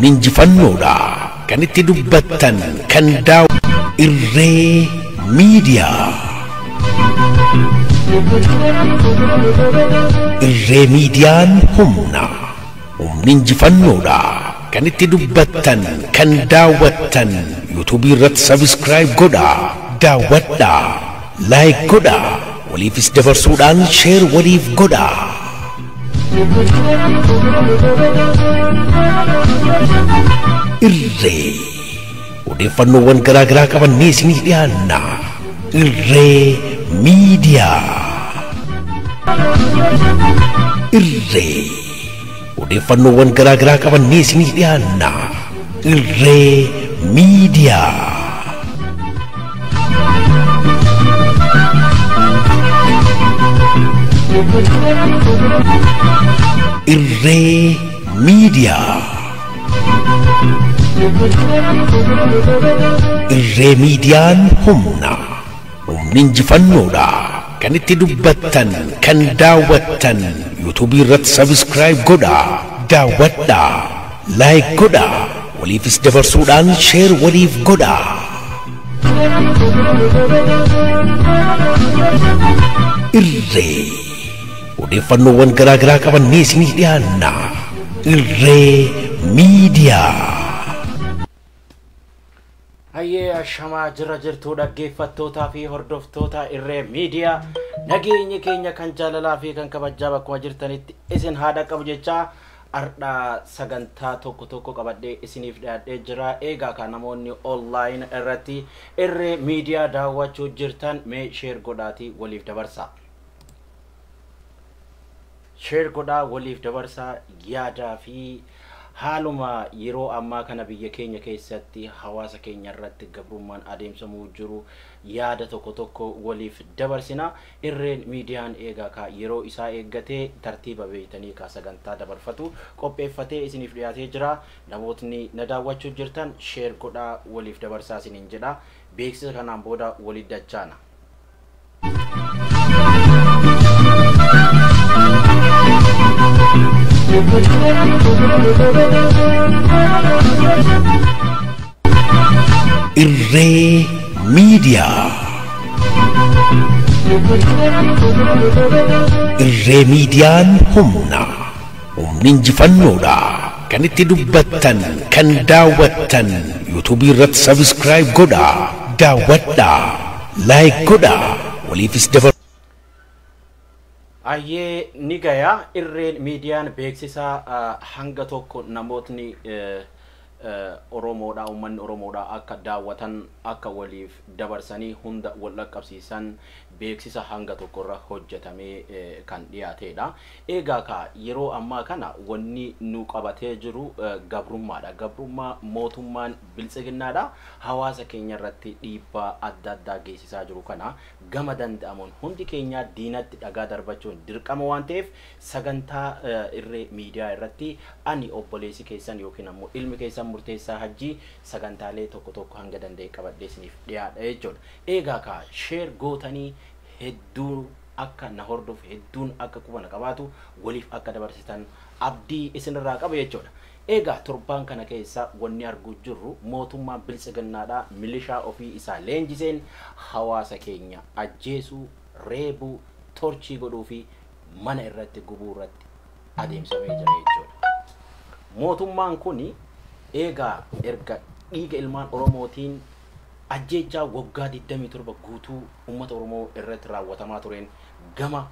ninjifannoodha kan itti dubbattan kan daaw irree miidiyaa. Irree miidiyaan humna ninjifannoodha kan itti dubbattan kan daawwattan YouTube irratti subscribe godha daawwadha like godha waliifis dabarsuudhaan share waliif godha. Irree odeeffannoowwan garaagaraa qabannee isinii dhiyaanna. Irree miidiyaa. Irree odeeffannoowwan garaagaraa qabannee isinii dhiyaanna. Irree miidiyaa. Irree miidiyaa. Irree miidiyaan humna ninjifannoodha kan itti dubbattan kan daawwattan YouTube irratti subscribe godha daawwadha like godha waliifis dabarsuudhaan share waliif godha. Irree odeeffannoowwan garaagaraa qabannee isinii dhiyaanna. Irree miidiyaa. Hayyee ashamaa jira jirtuu dhaggeeffattootaa fi hordoftoota Irree miidiyaa nageenyi keenya kan jaalalaa fi kan kabajaa bakkuma jirtanitti isin haadha qabu jechaa ardhaa sagantaa tokko qabadhee isiniif dhiyaadhee jira. Eegaa kan namoonni online irratti Irree miidiyaa daawwachuu jirtan mee share godhaatii waliif dabarsaa. Share godhaa waliif dabarsaa yaadaa fi haaluma yeroo ammaa kana biyya keenya keessatti hawaasa keenya irratti gabrummaan adeemsamuu jiru yaada tokko waliif dabarsina. Irreen miidiyaan eegaa ka yeroo isaa eeggatee tartiiba beeytanii ka sagantaa dabarfatu qopheeffatee isiniif dhiyaatee jira. Namootni na daawwachuu jirtan share godhaa waliif dabarsaa isiniin jedha. Beeksisa kanaan booda waliin dachaana. Irree miidiyaa. Irree miidiyaan humna ninjifannoodha kan itti dubbattan kan daawwattan YouTube irratti subscribe godha daawwadha like godha waliifis dabarsaa. Ayyee ni gaya Irreen miidiyaan beeksisa hanga tokko namootni Oromoodha uummanni Oromoodha akka daawwatan akka waliif dabarsanii hunda wal qaqqabsiisan beeksisa hanga tokkorra hojjetamee kan dhiyaateedha. Eegaa ka yeroo ammaa kana wanni nu qabatee jiru gabrummaadha. Gabrummaa mootummaan biltsiginnaadha hawaasa keenya irratti dhiibbaa adda addaa geessisaa jiru kana gama danda'amuun hundi keenya diinatti dhagaa darbachuun dirqama waan ta'eef sagantaa Irree miidiyaa irratti ani obboleessi keessan yookiin ammoo ilmi keessan murteessaa hajjii sagantaalee tokko hanga danda'e qabadhee isiniif dhiyaadha jechuudha. Eegaa ka share gootanii hedduu akka na hordof hedduun akka kubana qabaatu waliif akka dabarsitan abdii isinirraa qaba jechuudha. Eegaa torbaan kana keessa wanni arguu jirru mootummaan biltsiginnaadha milishaa ofii isaa leenjiseen hawaasa keenya ajjeesuu, reebuu, torchii godhuu fi mana irratti gubuu irratti adeemsamee jira jechuudha. Mootummaan kuni eegaa erga dhiiga ilmaan Oromootiin ajjeechaa waggaa 27 guutuu uummata Oromoo irratti raawwatamaa tureen gama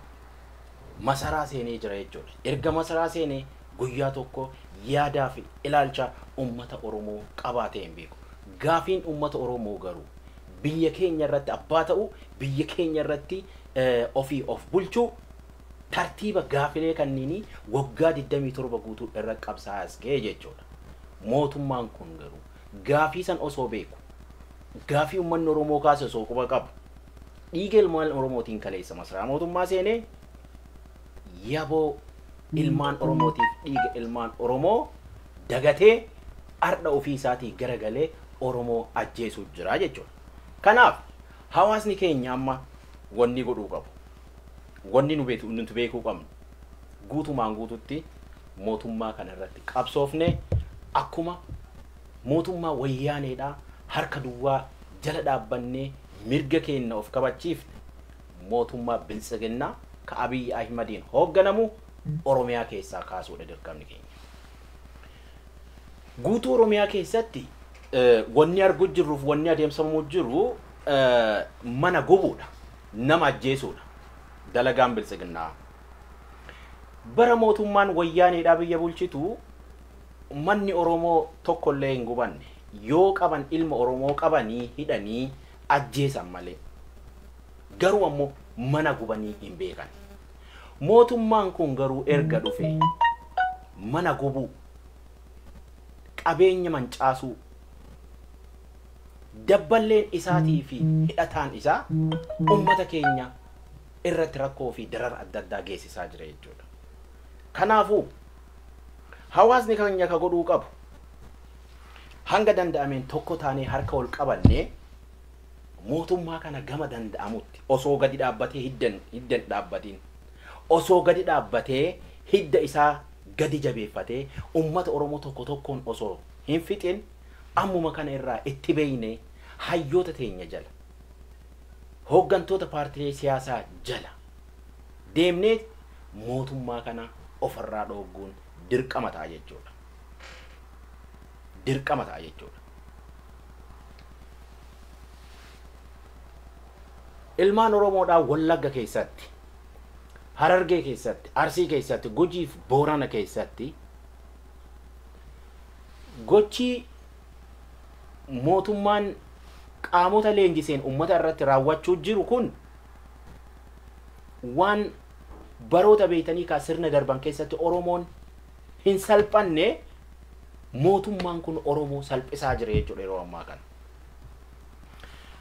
masaraa seenee jira jechuudha. Erga masaraa seenee guyyaa tokko yaadaa fi ilaalcha uummata Oromoo qabaatee hin beeku. Gaafiin uummata Oromoo garuu biyya keenya irratti abbaa ta'u, biyya keenya irratti ofii of bulchuu tartiiba gaafilee kanniini waggaa 27 guutuu irra qabsaa'aa ga'e jechuudha. Mootummaan kun garuu gaafii san osoo beeku gaafii uummanni Oromoo kaase osoo quba qabu dhiiga ilmaan Oromootiin kaleessa masaraa mootummaa seenee yaboo ilmaan Oromootiif dhiiga ilmaan Oromoo dagatee arda ofii isaatii garagalee Oromoo ajjeesuu jira jechuudha. Kanaaf hawaasni keenya amma wanni godhuu qabu. Wanni nu beekuu qabnu guutumaan guututti mootummaa kana irratti qabsoofne akkuma mootummaa wayyaaneedha harka duwwaa jala dhaabbannee mirga keenya of kabachiif mootummaa biltsiginnaa ka Abiy Ahmediin hoogganamu Oromiyaa keessaa kaasuudha dirqamni keenya. Guutuu Oromiyaa keessatti wanni argu jirruuf wanni adeemsifamuu jiru mana gubuudha, nama ajjeesuudha, dalagaan biltsiginnaa. Bara mootummaan wayyaaneedhaa biyya bulchitu manni Oromoo tokkollee hin gubanne. Yoo qaban ilma Oromoo qabanii hidhanii ajjeesan malee. Garuu ammoo mana gubanii hin beekan. Mootummaan kun garuu erga dhufe mana gubuu, qabeenya mancaasuu, dabballeen isaatii fi hidhataan isaa ummata keenya irratti rakkoo fi darar adda addaa geessisaa jira jechuudha. Kanaafuu hawaasni keenya ka godhuu qabu hanga danda'ameen tokko taanee harka ol qabannee mootummaa kana gama danda'amutti osoo gadi dhaabbatee hiddan dhaabbatiin osoo gadi dhaabbatee hidda isaa gadi jabeeffatee ummata Oromoo tokko tokkoon osoo hin fixin ammuma kana irraa itti beeyne hayyoota teenya jala hooggantoota paartilee siyaasaa jala deemnee mootummaa kana ofirraa dhoogguun dirqama ta'a jechuudha. Dirqama ta'a jechuudha. Ilmaan Oromoodhaa Wallagga keessatti, Harargee keessatti, Arsii keessatti, Gujii fi Boorana keessatti gochi mootummaan qaamota leenjiseen ummata irratti raawwachuu jiru kun waan baroota beeytanii ka sirna darban keessatti Oromoon hin salphanne mootummaan kun Oromoo salphisaa jira jechuudha yeroo ammaa kana.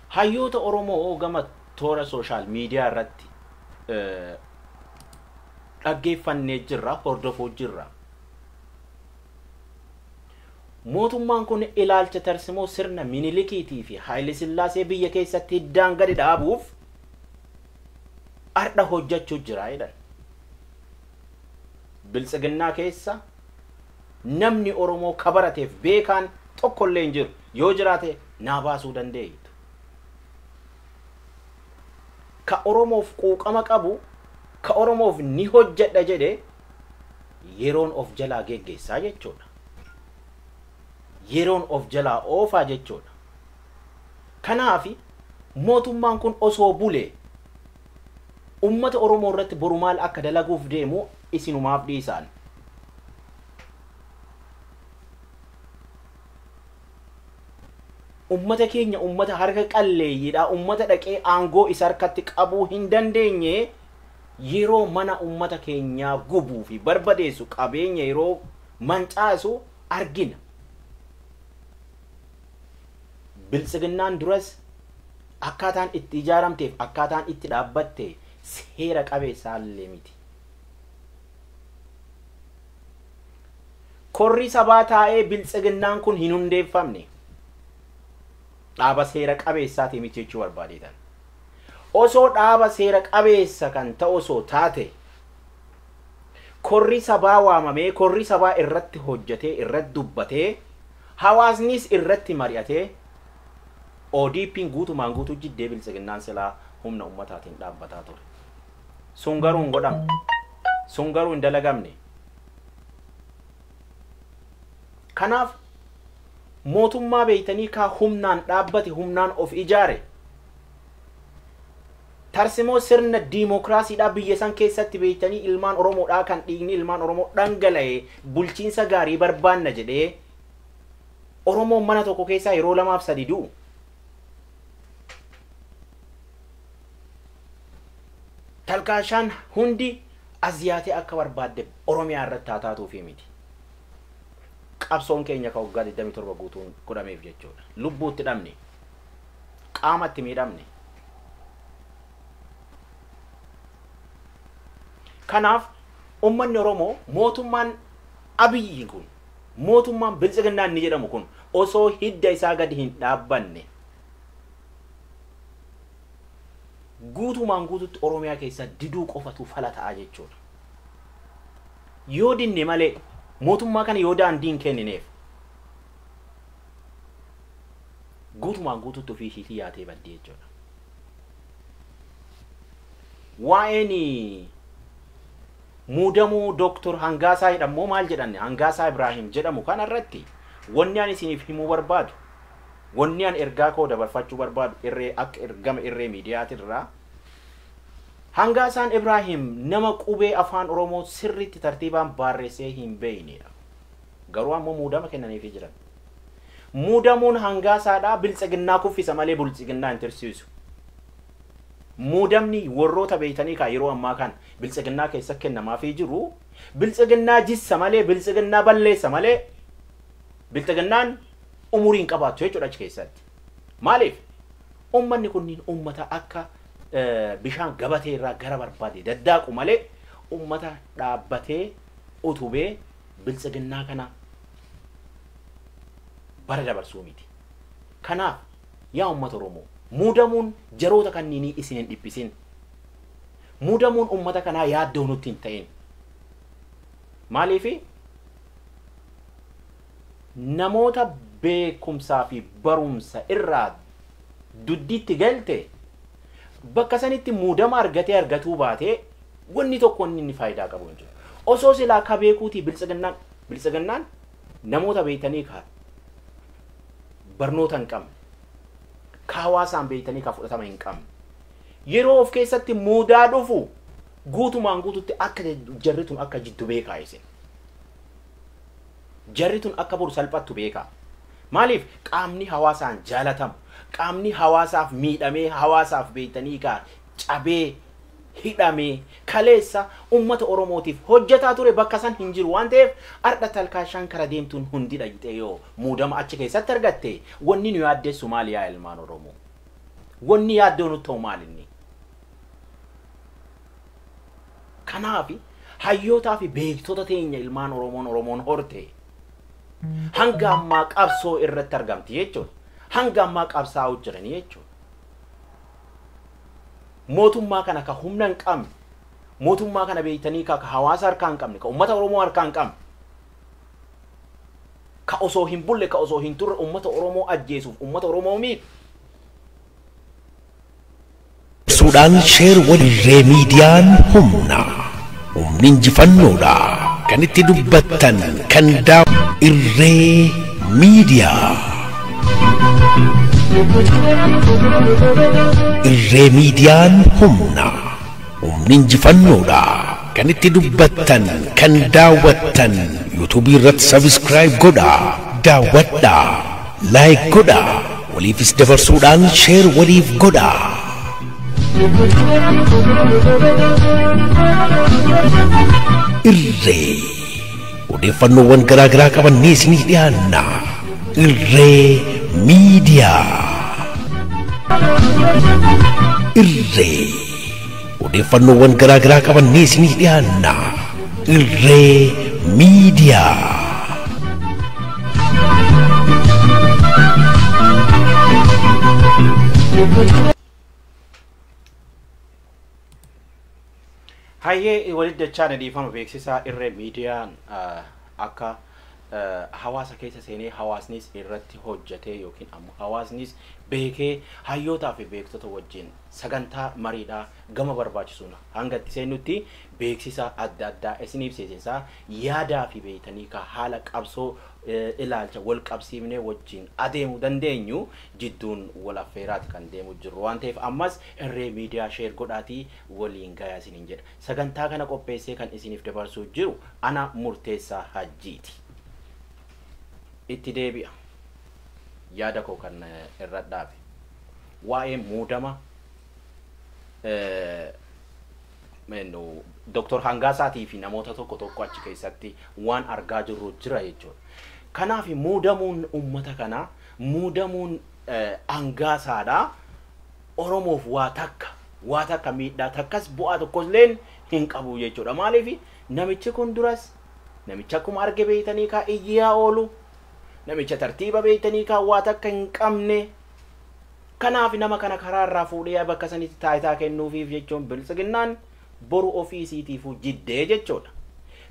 Hayyoota Oromoo gama toora social media irratti dhaggeeffannee jirra, hordofuu jirra. Mootummaan kun ilaalcha tarsimoo sirna Minilikiitii fi Haayile Sillaasee biyya keessatti hiddaan gadi dhaabuuf ardha hojjechuu jira jedhan. Biltsiginnaa keessa namni Oromoo kabarateef beekaan tokkollee hin jiru. Yoo jiraate naa baasuu dandeeyyitu. Ka Oromoof quuqama qabu, ka Oromoof ni hojjedha jedhe yeroon of jalaa geggeessaa jechuudha. Yeroon of jalaa oofaa jechuudha. Kanaafi mootummaan kun osoo bulee ummata Oromoo irratti boru maal akka dalaguuf deemu isinumaaf dhiisaan. Ummata keenya ummata harka qalleeyyiidha, ummata dhaqee aangoo isa harkatti qabuu hin dandeenye yeroo mana ummata keenyaa gubuu fi barbadeessu qabeenya yeroo mancaasu argina. Biltsiginnaan duras akkaataan itti ijaaramteef akkaataan itti dhaabbatte seera qabeessaallee miti. Korri sabaa taa'ee biltsiginnaan kun hin hundeeffamne. Dhaaba seera qabeessaati miti jechuu barbaadeetan. Osoo dhaaba seera qabeessa kan ta'u osoo taate korri sabaa waamamee korri sabaa irratti hojjetee irratti dubbatee hawaasnis irratti mari'atee ODP'n guutumaan guutuu jiddee biltsiginnaan silaa humna ummataatiin dhaabbataa ture. Sun garuu hin godhamne. Sun garuu hin dalagamne. Kanaaf mootummaa beeytanii kaa humnaan dhaabbate humnaan of ijaare tarsimoo sirna diimokiraasiidhaa biyya san keessatti beeytanii ilmaan Oromoodhaa kan dhiigni ilmaan Oromoo dhangala'e bulchiinsa gaarii barbaanna jedhee Oromoon mana tokko keessaa yeroo 2-3 du'u. Talkaashaan hundi azyaatee akka barbaadde Oromiyaa irratti haa taatuufi miti. Qabsoon keenya ka waggaa 27 guutuun godhameef jechuudha. Lubbuutti dhabne, qaamatti miidhamne. Kanaaf ummanni Oromoo mootummaan Abiyyi kun mootummaan biltsiginnaan ni jedhamu kun osoo hidda isaa gadi hin dhaabbanne guutumaan guututti Oromiyaa keessa diduu qofatu fala ta'a jechuudha. Yoo dinne malee mootummaa kana yoo daandiin kennineef guutumaan guututti ofii ishiitii yaatee baddee jechuudha. Waa'een muudamuu Dr. Hangaasaa jedhamu maal jedhanne Hangaasaa Ibrahim jedhamu kanarratti wanni ani isiniif himuu barbaadu wanni ani ergaa koo dabarfachuu barbaadu irree akka ergama irree miidiyaatirraa Hangaasaan Ibrahim nama qubee afaan Oromoo sirriitti tartiibaan barreessee hin beeynedha. Garuu ammoo muudama kennaniifii jiran. Muudamuun Hangaasaadhaa biltsiginnaa kuffisa malee biltsiginnaa hin tirsiisu. Muudamni warroota beeytanii kaa yeroo ammaa kan biltsiginnaa keessa kennamaafii jiru biltsiginnaa jissa malee biltsiginnaa balleessa malee biltsiginnaan umuriin qabaatu jechuudha achi keessatti. Maaliif? Uummanni kunniin uummata akka bishaan gabatee irraa gara barbaade daddaaqu malee uummata dhaabbatee utubee biltsiginnaa kana bara dabarsuu miti. Kanaaf yaa uummata Oromoo muudamuun jaroota kanniinii isin hin dhiphisin. Muudamuun uummata kanaa yaaddoo nutti hin ta'in. Maaliif? Namoota beekumsaa fi barumsa irraa duddiitti galte bakka sanitti muudama argatuu baatee wanni tokko inni faayidaa qabu hin jiru. Osoo silaa ka beekuuti biltsiginnaan namoota beeytanii ka barnoota hin qabne ka hawaasaan beeytanii ka fudhatama hin qabne yeroo of keessatti muudaa dhufu guutumaan guututti akka jarri tun akka jiddu beekaa isin. Jarri tun akka boru salphattu beekaa. Maaliif qaamni hawaasaan jaalatamu qaamni hawaasaaf miidhamee hawaasaaf beeytanii ka cabee hidhamee kaleessa uummata Oromootiif hojjetaa ture bakka san hin jiru waan ta'eef ardha talkaashaan kara deemtuun hundi dhayite yoo muudama achi keessatti argatte wanni nu yaaddeessu maali yaa ilmaan Oromoo? Wanni yaaddoo nu ta'u maali inni? Kanaaf hayyootaa fi beektota teenya ilmaan Oromoon horte hanga ammaa qabsoo irratti argamti jechuudha. Hanga ammaa qabsaa'uu jiranii jechuudha. Mootummaa kana ka humna hin qabne, mootummaa kana beeytanii ka hawaasa harkaa hin qabne, ka uummata Oromoo harkaa hin qabne, ka osoo hin bulle, ka osoo hin turre uummata Oromoo ajjeesuuf, uummata Oromoo miidhu. Suudhaan sheer walirree miidiyaan humna injifannoodha kan itti dubbattan kan irree miidiyaa. Irree miidiyaan humna injifannoodha kan itti dubbattan kan daawwattan yuutuubii irratti sabiskiraayib godhaa daawwadhaa laayik godhaa waliifis dabarsuudhaan sheer waliif godhaa. Irree odeeffannoowwan garaa garaa qabannee isinii dhiyaanna. Irree miidiyaa. Irree odeeffannoowwan garaa garaa qabannee isinii dhiyaanna. Irree miidiyaa. Hayyee walitti dachaan dhiifama beeksisaa irree miidiyaan akka hawaasa keessa seenee hawaasnis irratti hojjetee yookiin ammoo hawaasnis beekee hayyootaa fi beektota wajjin sagantaa mariidhaa gama barbaachisuun hanga itti seenutti beeksisa adda addaa isiniif seesensaa yaadaa fi beeytanii ka haala qabsoo ilaalcha wal qabsiifnee wajjin adeemuu dandeenyu jidduun wal affeeraati kan deemu jiru waan ta'eef ammas irree miidiyaa sheer godhaatii waliin gayaa isiniin jedha. Sagantaa kana qopheessee kan isiniif dabarsuu jiru ana Murteessaa Hajjiiti. Itti deebi'a yaada koo kan irra dhaabe waa'ee muudama Dr. Hangaasaatii fi namoota tokko achi keessatti waan argaa jirru jira jechuudha. Kanaaf muudamuun uummata kana muudamuun Hangaasaadha Oromoof waa takka miidhaa takkas bu'aa tokkolleen hin qabu jechuudha. Maaliif namichi kun duras namicha akkuma arge beeytanii ka iyyaa oolu namicha tartiiba beeytanii ka waa takka hin qabne. Kanaaf nama kana karaa irraa fuudhee bakka sanitti taayitaa kennuufiif jechuun biltsiginnaan boru ofiisiitiifuu jiddee jechuudha.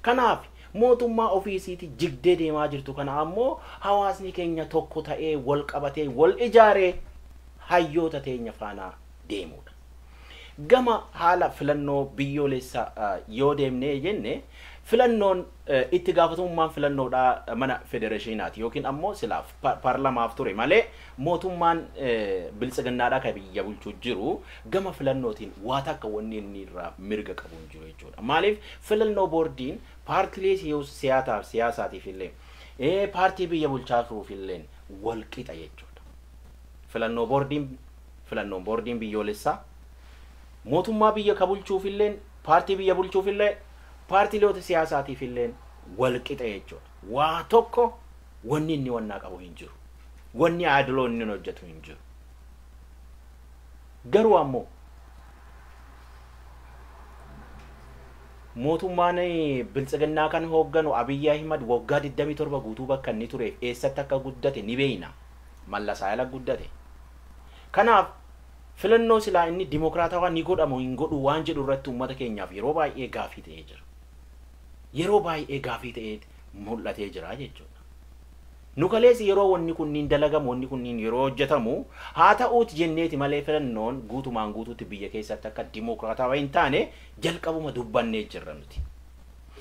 Kanaaf mootummaa ofiisiiti jigdee deemaa jirtu kana ammoo hawaasni keenya tokko ta'ee wal qabatee wal ijaaree hayyoota teenya faana deemudha. Gama haala filannoo biyyoolessaa yoo deemnee jenne filannoon itti gaafatamummaan filannoodhaa mana federeeshinaati yookiin ammoo silaaf paarlamaaf ture malee mootummaan biltsiginnaadhaa kan biyya bulchuu jiru gama filannootiin waa takka wanni inni irraa mirga qabu hin jiru jechuudha. Maaliif filannoo boordiin paartilee siyaasaatiif illee paartii biyya bulchaa turuuf illee wal qixa jechuudha. Filannoon boordiin biyyoolessaa mootummaa biyya ka bulchuuf illee paartii biyya bulchuuf illee paartiilee siyaasaatiif illee wal qixa jechuudha. Waa tokko wanni inni wannaa qabu hin jiru. Wanni adiloo inni hojjetu hin jiru. Garuu ammoo mootummaan biltsiginnaa kan hoogganu Abiyyi Ahimad waggaa 27 guutuu bakka inni ture eessatti akka guddate ni beeyna. Mallasaa ala guddate. Kanaaf filannoo silaa inni dimokiraatawaa ni godhamu hin godhu waan jedhu irratti uummata keenyaaf yeroo baay'ee gaafii ta'ee jira. Yeroo baay'ee gaafii ta'ee mul'atee jira jechuudha. Nu kalees yeroo wanni kunniin dalagamu wanni kunniin yeroo hojjetamu haa ta'uuti jenneeti malee filannoon guutumaan guutuutti biyya keessatti akka dimokiraatawaa hin taane jalqabuma dubbannee jirra nuti.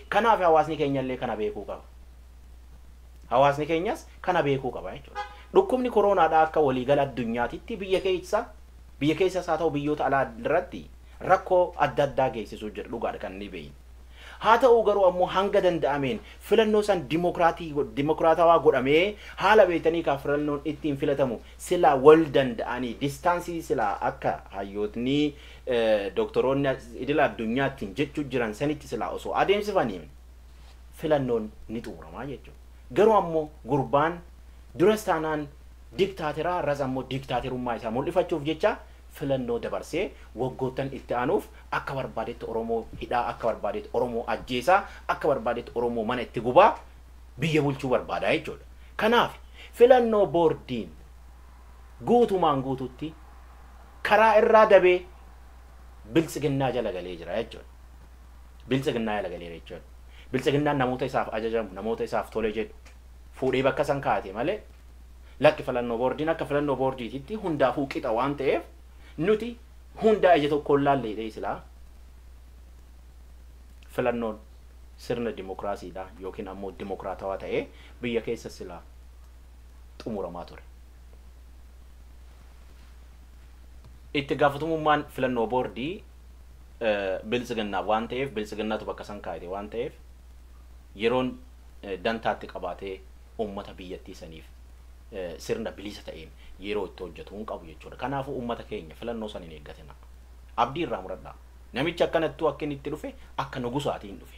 Kanaaf hawaasni keenya illee kana beekuu qaba. Hawaasni keenyas kana beekuu qaba jechuudha. Dhukkubni koronaadhaa akka waliigala addunyaatitti biyya keessas haa ta'u biyyoota alaa irratti rakkoo adda addaa geessisuu jira dhugaadha kan ni beeynu. Haa ta'u garuu ammoo hanga danda'ameen filannoo san dimokiraatawaa godhamee haala beektanii ka filannoon ittiin filatamu sila wal danda'anii distaansii sila akka hayyootni doktoroonni idila addunyaattiin jechuu jiran sanitti sila osoo adeemsifanii filannoon ni xumuramaa jechuudha. Garuu ammoo gurbaan duras taanaan diktaateraa irras ammoo diktaaterummaa isaa mul'ifachuuf jecha filannoo dabarsee waggoottan itti aanuuf akka barbaadetti Oromoo hidhaa akka barbaadetti Oromoo ajjeesaa akka barbaadetti Oromoo mana itti gubaa biyya bulchuu barbaadaa jechuudha. Kanaaf filannoo boordiin guutumaan guututti karaa irraa dabee biltsiginnaa jala galee jira jechuudha. Biltsiginnaa jala galee jechuudha. Biltsiginnaan namoota isaaf ajajamu namoota isaaf tole jedhu fuudhee bakka san kaa'ate malee lakki filannoo boordiin akka filannoo boordiititti hundaafuu qixa waan ta'eef nuti hundaa ija tokkoon laallee silaa filannoon sirna dimokiraasiidha yookiin ammoo dimokiraatawaa ta'ee biyya keessa silaa xumuramaa ture. Itti gaafatamummaan filannoo boordii biltsiginnaa waan ta'eef biltsiginnaatu bakka san kaa'ate waan ta'eef yeroon dantaatti qabaatee uummata biyyattii saniif sirna bilisa ta'een yeroo itti hojjetu hin qabu jechuudha. Kanaafuu uummata keenya filannoo san hin eeggatina. Abdii irraa muradhaa. Namichi akkanattuu akka inni itti dhufe akka nugusaatiin dhufe.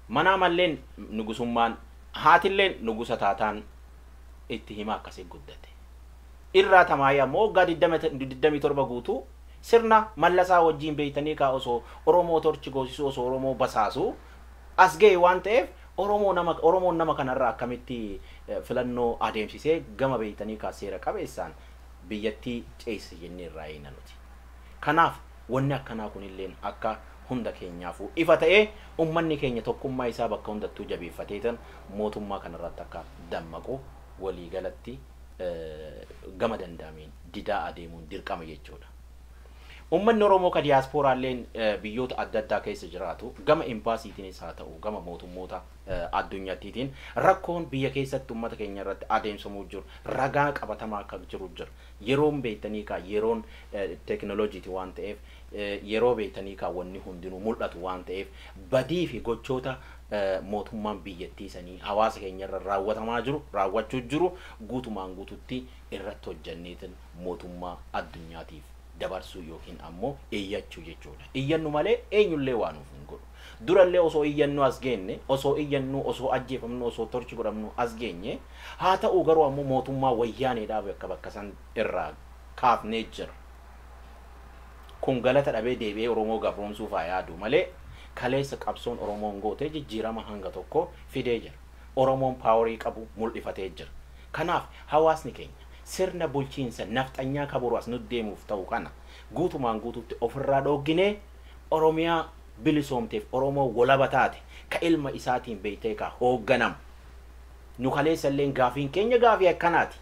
Manaa malleen nugusummaan haatilleen nugusa taataan itti himaa akkasii guddate. Irraa tamaayyaa ammoo waggaa 27 guutuu sirna mallasaa wajjiin beeytanii kaa osoo Oromoo torchi goosisuu osoo Oromoo basaasuu as ga'e waan ta'eef Oromoon nama kanarraa akkamitti filannoo adeemsisee gama beeytanii kaa seera qabeessaan biyyattii ceesise jennee irraa eegna nuti. Kanaaf wanni akkanaa kunilleen akka hunda keenyaafuu ifa ta'ee ummanni keenya tokkummaa isaa bakka hundattuu jabeeffateetan mootummaa kanarratti akka dammaqu waliigalatti gama danda'ameen didaa adeemuun dirqama jechuudha. Ummanni Oromoo ka diiyaasporaalleen biyyoota adda addaa keessa jiraatu gama imbaasiitiinis haa ta'u gama mootummoota addunyaattiin rakkoon biyya keessatti uummata keenya irratti adeemsamuu jiru ragaa qabatamaa akka jiru jira. Yeroon beeytanii kaa yeroon teekinooloojiiti waan ta'eef yeroo beeytanii kaa wanni hundinuu mul'atu waan ta'eef badii fi gochoota mootummaan biyyattii sanii hawaasa keenya irra raawwachuu jiru guutumaan guututti irratti hojjanneetin mootummaa addunyaatiif dabarsuu yookiin ammoo iyyachuu jechuudha. Iyyannu malee eenyullee waan nuuf hin godhu. Durallee osoo iyyannu as geenye, osoo iyyannu, osoo ajjeefamnu, osoo torchi godhamnu as geenye, haa ta'u garuu ammoo mootummaa wayyaaneedhaaf bakka san irraa kaafnee jira. Kun galata dhabee deebi'ee Oromoo gabroomsuuf haa yaadu malee kaleessa qabsoon Oromoon goote jijjiirama hanga tokko fidee jira. Oromoon paaworii qabu mul'ifatee jira. Kanaaf hawaasni keenya sirna bulchiinsa nafxanyaa kaburu as nuti deemuuf ta'u kana guutumaan guututti ofirraa dhoogginee Oromiyaa bilisoomteef Oromoo walaba taate ka ilma isaatiin beeytee ka hoogganam nu kaleessalleen gaafiin keenya gaafii akkanaati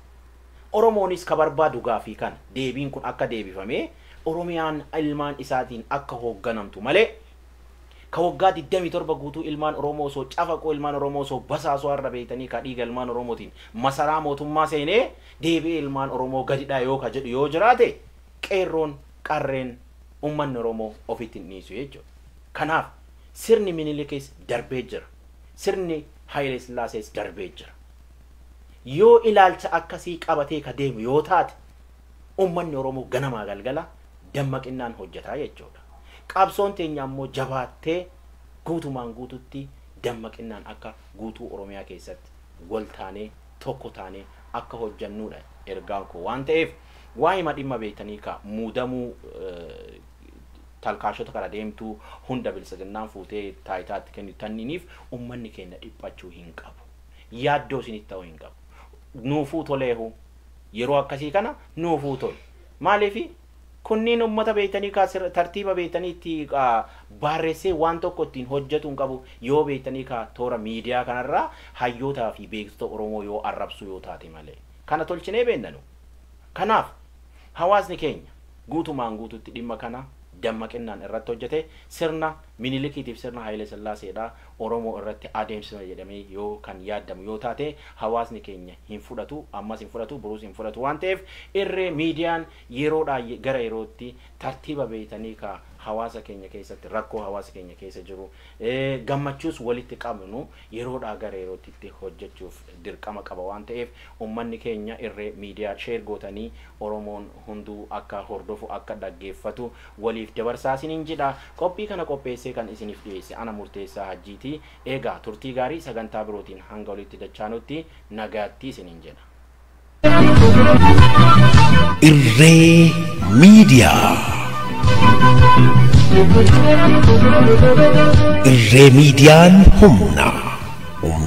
Oromoonis ka barbaadu gaafii kan deebiin kun akka deebifamee Oromiyaan ilmaan isaatiin akka hoogganamtu malee ka waggaa 27 guutuu ilmaan Oromoo soo cafaqoo ilmaan Oromoo soo basaasoo har'a beeytanii ka dhiiga ilmaan Oromootiin masaraa mootummaa seenee deebi'ee ilmaan Oromoo gadidhaa yoo ka jedhu yoo jiraate qeerroon qarreen ummanni Oromoo ofitti dhiisu jechuudha. Kanaaf sirni Minilikis darbee jira. Sirni Haile Sillaasees darbee jira. Yoo ilaalcha akkasii qabatee ka deemu yoo taate ummanni Oromoo ganamaa galgala dammaqinaan hojjetaa jechuudha. Qabsoon teenya ammoo jabaattee guutumaan guututti dammaqinaan akka guutuu Oromiyaa keessatti wal taanee tokko taanee akka hojjannuudha ergaan koo waan ta'eef waa'ee madhimma beektanii ka muudamuu talkaashota kara deemtuu hunda bilsaginnaan fuutee taayitaatti kennitaniif ummanni keenya dhiphachuu hin qabu. Yaaddoo isinitti ta'uu hin qabu. Nuufuu toleehu yeroo akkasii kana nuufuu tole. Maaliif kunniin ummata beektanii ka tartiiba beektaniitti barreessee waan tokko ittiin hojjetu hin qabu yoo beektanii ka toora miidiyaa kanarraa hayyootaa fi beektota Oromoo yoo arrabsu yoo taate malee. Kana tolchinee beennanu. Kanaaf hawaasni keenya guutumaan guututti dhimma kana dammaqinaan irratti hojjete sirna Minilikiitiif sirna Haile Sillaaseedha Oromoo irratti adeemsifama jedhamee yoo kan yaadamu yoo taate hawaasni keenya hin fudhatu ammas hin fudhatu buruus hin fudhatu waan ta'eef irree miidiyaan yeroodhaa gara yerootti tartiiba beektanii ka hawaasa keenya keessatti rakkoo hawaasa keenya keessa jiru gammachuus walitti qabnu yeroodhaa gara yerootti itti hojjechuuf dirqama qaba waan ta'eef ummanni keenya irree miidiyaa sheer gootanii Oromoon hunduu akka hordofu akka dhaggeeffatu waliif dabarsaa isiniin jedha. Qophii kana qopheessee kan isiniif dhiyeesse ana Murteessaa Hajjiiti. Egaa turtii gaarii sagantaa birootiin hanga walitti dachaanutti nagaatti isiniin jedha. Irree Miidiyaa. Irree Miidiyaan humna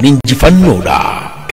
injifannoodha.